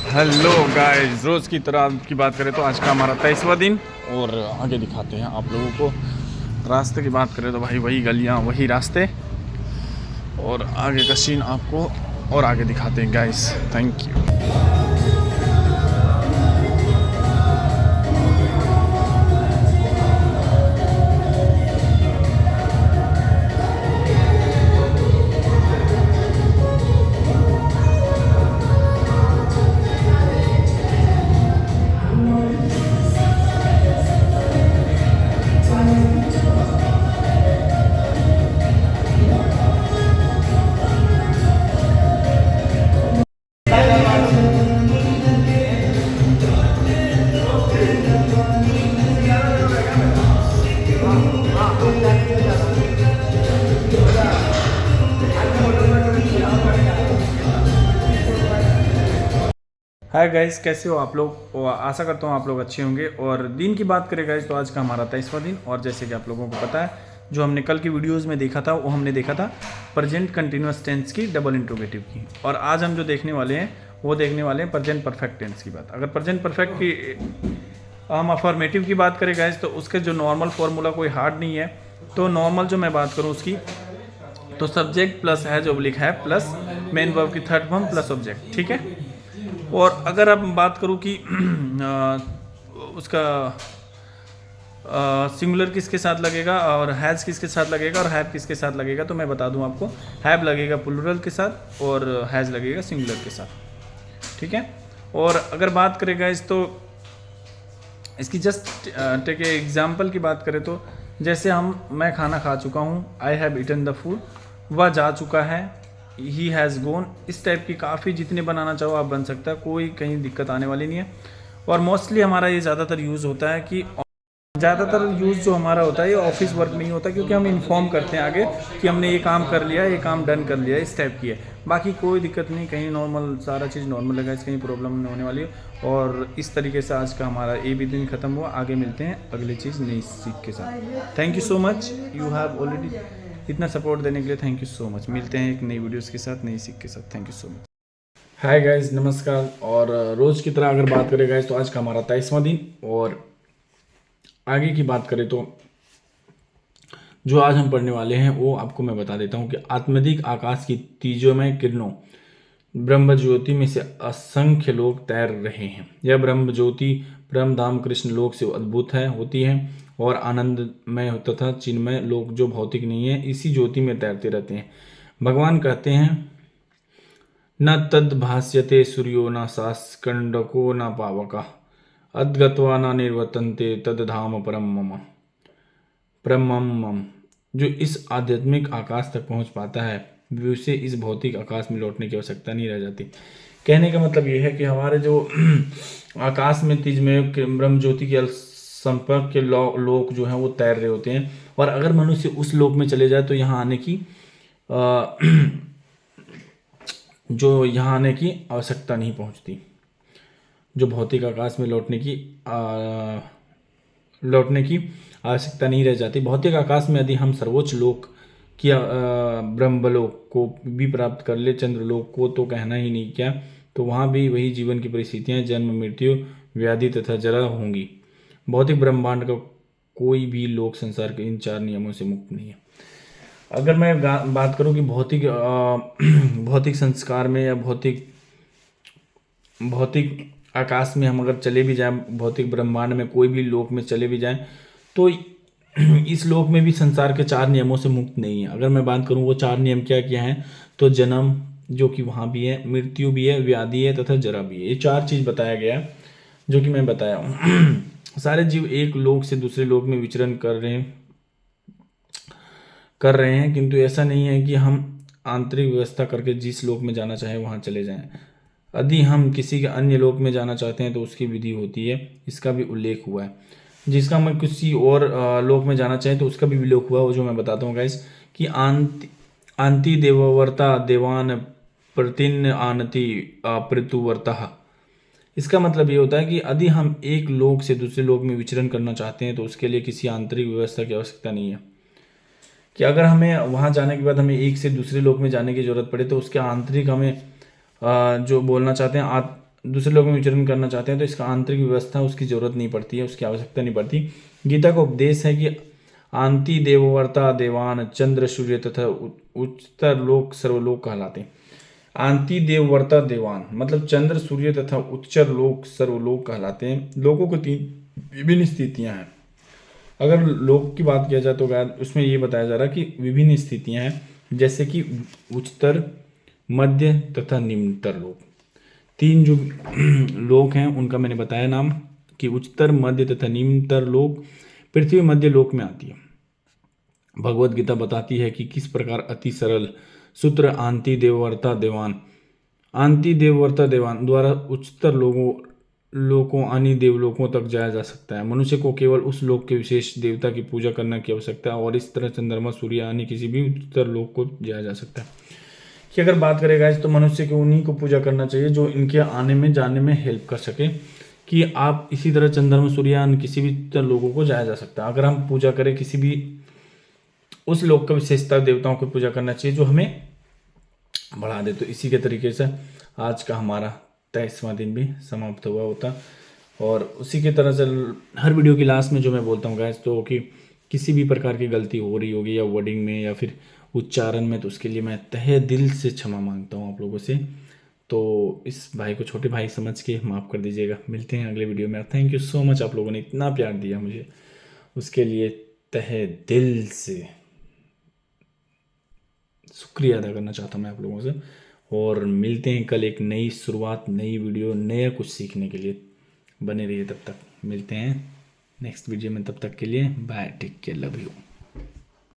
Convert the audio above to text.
Hello guys, रोज़ की तरह की बात करें तो आज का हमारा 23वां दिन। और आगे दिखाते हैं आप लोगों को। रास्ते की बात करें तो भाई वही गलियां वही रास्ते, और आगे का सीन आपको और आगे दिखाते हैं guys. Thank you. Hi guys, कैसे हो आप लोग। और आशा करता हूँ आप लोग अच्छे होंगे। और दिन की बात करें गाइस तो आज का हमारा 23वां दिन। और जैसे कि आप लोगों को पता है, जो हमने कल की वीडियोस में देखा था वो हमने देखा था प्रेजेंट कंटिन्यूअस टेंस की डबल इंट्रोगेटिव की। और आज हम जो देखने वाले हैं वो देखने वाले हैं प्रेजेंट परफेक्ट टेंस की बात। अगर प्रेजेंट परफेक्ट की हम अफर्मेटिव की बात करें गाइस तो उसके जो नॉर्मल फॉर्मूला कोई हार्ड नहीं है। तो नॉर्मल जो मैं बात करूँ उसकी, तो सब्जेक्ट प्लस हैज ऑब्लिक है प्लस मेन वर्ब की थर्ड फॉर्म प्लस ऑब्जेक्ट, ठीक है। और अगर अब बात करूँ कि उसका सिंगुलर किसके साथ लगेगा और हैज़ किसके साथ लगेगा और हैव किसके साथ लगेगा, तो मैं बता दूं आपको। हैव लगेगा प्लूरल के साथ और हैज़ लगेगा सिंगुलर के साथ, ठीक है। और अगर बात करेगा इस तो इसकी जस्ट टेक ए एग्जाम्पल की बात करें तो जैसे मैं खाना खा चुका हूँ, I have eaten the food, वह जा चुका है, ही हैज़ गोन। इस टाइप की काफ़ी जितने बनाना चाहो आप बन सकता है, कोई कहीं दिक्कत आने वाली नहीं है। और मोस्टली हमारा ये ज़्यादातर यूज़ होता है कि ज़्यादातर यूज़ जो हमारा होता है ये ऑफिस वर्क में ही होता है, क्योंकि हम इन्फॉर्म करते हैं आगे कि हमने ये काम कर लिया, ये काम डन कर लिया, इस टाइप की है। बाकी कोई दिक्कत नहीं, कहीं नॉर्मल सारा चीज़ नॉर्मल है, कहीं प्रॉब्लम नहीं होने वाली है। और इस तरीके से आज का हमारा ए बी दिन खत्म हुआ। आगे मिलते हैं अगली चीज़ नई सीख के साथ। Thank you so much, you have already इतना सपोर्ट देने के लिए थैंक यू सो मच। मिलते हैं एक नई वीडियोज़ के साथ, नई सीख के साथ। Thank you so much. Hi guys, नमस्कार। और रोज़ की तरह अगर बात करें गाइस तो आज का हमारा 23वां दिन। और आगे की बात करें तो जो आज हम पढ़ने वाले हैं वो आपको मैं बता देता हूँ कि आत्मधिक आकाश की तेजोमय किरणों ब्रह्म ज्योति में से असंख्य लोग तैर रहे हैं। यह ब्रह्म ज्योति परम धाम कृष्ण लोक से अद्भुत है होती है और आनंदमय तथा चिन्मय लोग जो भौतिक नहीं है इसी ज्योति में तैरते रहते हैं। भगवान कहते हैं, न तद भास्यते सूर्यो न सास्कंडको न पावका अद्गत्वा न निर्वर्तन्ते तद धाम परम मम। ब्रह्मम, जो इस आध्यात्मिक आकाश तक पहुंच पाता है उसे इस भौतिक आकाश में लौटने की आवश्यकता नहीं रह जाती। कहने का मतलब ये है कि हमारे जो आकाश में तेज में ब्रह्म ज्योति के संपर्क के लोक जो हैं वो तैर रहे होते हैं। और अगर मनुष्य उस लोक में चले जाए तो यहाँ आने की जो यहाँ आने की आवश्यकता नहीं पहुँचती, जो भौतिक आकाश में लौटने की आवश्यकता नहीं रह जाती। भौतिक आकाश में यदि हम सर्वोच्च लोक की ब्रह्मलोक को भी प्राप्त कर ले, चंद्रलोक को तो कहना ही नहीं क्या, तो वहाँ भी वही जीवन की परिस्थितियाँ जन्म मृत्यु व्याधि तथा जरा होंगी। भौतिक ब्रह्मांड का कोई भी लोक संसार के इन चार नियमों से मुक्त नहीं है। अगर मैं बात करूँ कि भौतिक संस्कार में या भौतिक आकाश में हम अगर चले भी जाएं, भौतिक ब्रह्मांड में कोई भी लोक में चले भी जाएं, तो इस लोक में भी संसार के चार नियमों से मुक्त नहीं है। अगर मैं बात करूं वो चार नियम क्या क्या हैं, तो जन्म जो कि वहाँ भी है, मृत्यु भी है, व्याधि है तथा जरा भी है। ये चार चीज़ बताया गया जो कि मैं बताया हूँ। सारे जीव एक लोक से दूसरे लोक में विचरण कर रहे हैं, किंतु ऐसा नहीं है कि हम आंतरिक व्यवस्था करके जिस लोक में जाना चाहे वहाँ चले जाएं। यदि हम किसी के अन्य लोक में जाना चाहते हैं तो उसकी विधि होती है, इसका भी उल्लेख हुआ है। जिसका हम किसी और लोक में जाना चाहें तो उसका भी उल्लेख हुआ है, वो जो मैं बताता हूँ गाइस कि आंति देववर्ता देवान प्रतिन आनति पृतुवर्ता। इसका मतलब ये होता है कि यदि हम एक लोक से दूसरे लोक में विचरण करना चाहते हैं तो उसके लिए किसी आंतरिक व्यवस्था की आवश्यकता नहीं है। कि अगर हमें वहाँ जाने के बाद हमें एक से दूसरे लोक में जाने की जरूरत पड़े तो उसके आंतरिक हमें जो बोलना चाहते हैं दूसरे लोगों में विचरण करना चाहते हैं तो इसका आंतरिक व्यवस्था उसकी जरूरत नहीं पड़ती है, उसकी आवश्यकता नहीं पड़ती। गीता का उपदेश है कि आंति देववर्ता देवान चंद्र सूर्य तथा उच्चतर लोक सर्वलोक कहलाते हैं। आंति देववर्ता देवान मतलब चंद्र सूर्य तथा उच्चर लोक सर्वलोक कहलाते हैं। लोगों को 3 विभिन्न स्थितियां हैं। अगर लोक की बात किया जाए तो उसमें ये बताया जा रहा है कि विभिन्न स्थितियां हैं, जैसे कि उच्चतर, मध्य तथा निम्नतर लोक। 3 जो लोक हैं उनका मैंने बताया नाम कि उच्चतर, मध्य तथा निम्नतर लोक। पृथ्वी मध्य लोक में आती है। भगवत गीता बताती है कि किस प्रकार अति सरल सूत्र आंति देववर्ता देवान द्वारा उच्चतर लोकों यानी देवलोकों तक जाया जा सकता है। मनुष्य को केवल उस लोक के विशेष देवता की पूजा करने की आवश्यकता है और इस तरह चंद्रमा, सूर्य यानी किसी भी उच्चतर लोक को जाया जा सकता है। कि अगर बात करेगा तो मनुष्य को उन्हीं को पूजा करना चाहिए जो इनके आने में जाने में हेल्प कर सके। कि आप इसी तरह चंद्रमा, सूर्य यानी किसी भी लोगों को जाया जा सकता है। अगर हम पूजा करें किसी भी उस लोक का विशेषता देवताओं की पूजा करना चाहिए जो हमें बढ़ा दे। तो इसी के तरीके से आज का हमारा 23वां दिन भी समाप्त हुआ होता। और उसी की तरह से हर वीडियो की लास्ट में जो मैं बोलता हूँ गाइस, तो कि किसी भी प्रकार की गलती हो रही होगी या वर्डिंग में या फिर उच्चारण में, तो उसके लिए मैं तहे दिल से क्षमा मांगता हूँ आप लोगों से। तो इस भाई को छोटे भाई समझ के माफ़ कर दीजिएगा। मिलते हैं अगले वीडियो में। थैंक यू सो मच, आप लोगों ने इतना प्यार दिया मुझे, उसके लिए तहे दिल से शुक्रिया अदा करना चाहता हूँ मैं आप लोगों से। और मिलते हैं कल एक नई शुरुआत, नई वीडियो, नया कुछ सीखने के लिए। बने रहिए, तब तक मिलते हैं नेक्स्ट वीडियो में। तब तक के लिए bye, take care, love you.